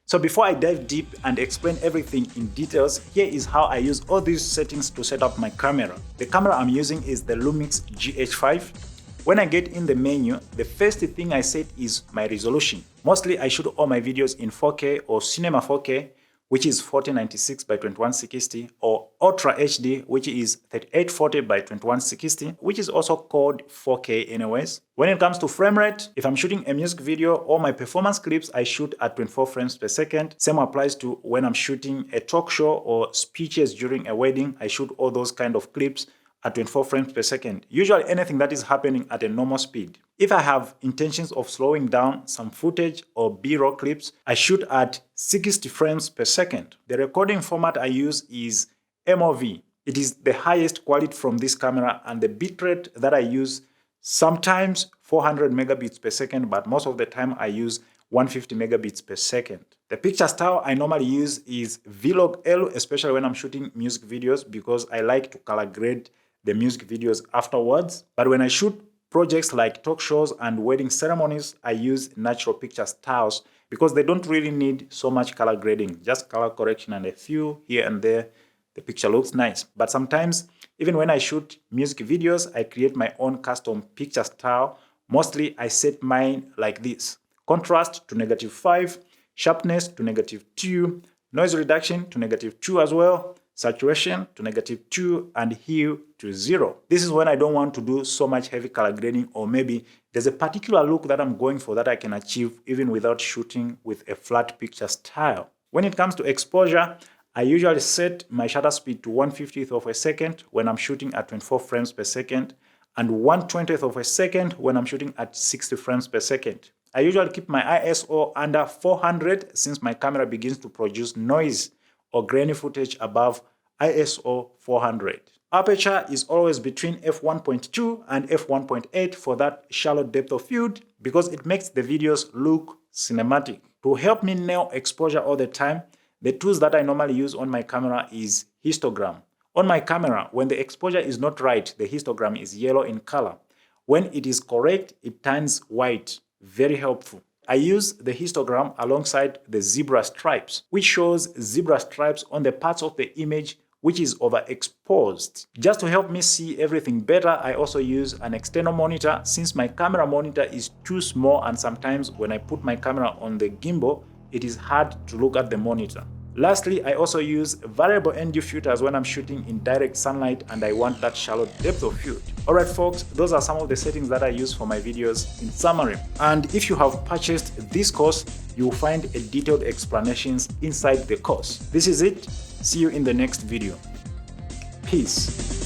So before I dive deep and explain everything in details, here is how I use all these settings to set up my camera. The camera I'm using is the Lumix GH5. When I get in the menu, the first thing I set is my resolution. Mostly I shoot all my videos in 4K or Cinema 4K, which is 4096 by 2160, or Ultra HD, which is 3840 by 2160, which is also called 4K anyways. When it comes to frame rate, if I'm shooting a music video or my performance clips, I shoot at 24 frames per second. Same applies to when I'm shooting a talk show or speeches during a wedding. I shoot all those kind of clips at 24 frames per second. Usually anything that is happening at a normal speed. If I have intentions of slowing down some footage or B-roll clips, I shoot at 60 frames per second. The recording format I use is MOV. It is the highest quality from this camera, and the bitrate that I use, sometimes 400 megabits per second, but most of the time I use 150 megabits per second. The picture style I normally use is Vlog-L, especially when I'm shooting music videos, because I like to color grade the music videos afterwards. But when I shoot projects like talk shows and wedding ceremonies, I use natural picture styles because they don't really need so much color grading, just color correction and a few here and there. The picture looks nice. But sometimes, even when I shoot music videos, I create my own custom picture style. Mostly I set mine like this: contrast to -5, sharpness to -2, noise reduction to -2 as well, saturation to -2, and hue to 0. This is when I don't want to do so much heavy color grading, or maybe there's a particular look that I'm going for that I can achieve even without shooting with a flat picture style. When it comes to exposure, I usually set my shutter speed to 1/50th of a second when I'm shooting at 24 frames per second, and 1/20th of a second when I'm shooting at 60 frames per second. I usually keep my ISO under 400 since my camera begins to produce noise or grainy footage above ISO 400. Aperture is always between f1.2 and f1.8 for that shallow depth of field because it makes the videos look cinematic. To help me nail exposure all the time, the tools that I normally use on my camera is histogram. On my camera, when the exposure is not right, the histogram is yellow in color. When it is correct, it turns white. Very helpful. I use the histogram alongside the zebra stripes, which shows zebra stripes on the parts of the image which is overexposed. Just to help me see everything better, I also use an external monitor since my camera monitor is too small, and sometimes when I put my camera on the gimbal, it is hard to look at the monitor. Lastly, I also use variable ND filters when I'm shooting in direct sunlight and I want that shallow depth of field. Alright folks, those are some of the settings that I use for my videos in summary. And if you have purchased this course, you will find a detailed explanations inside the course. This is it. See you in the next video. Peace.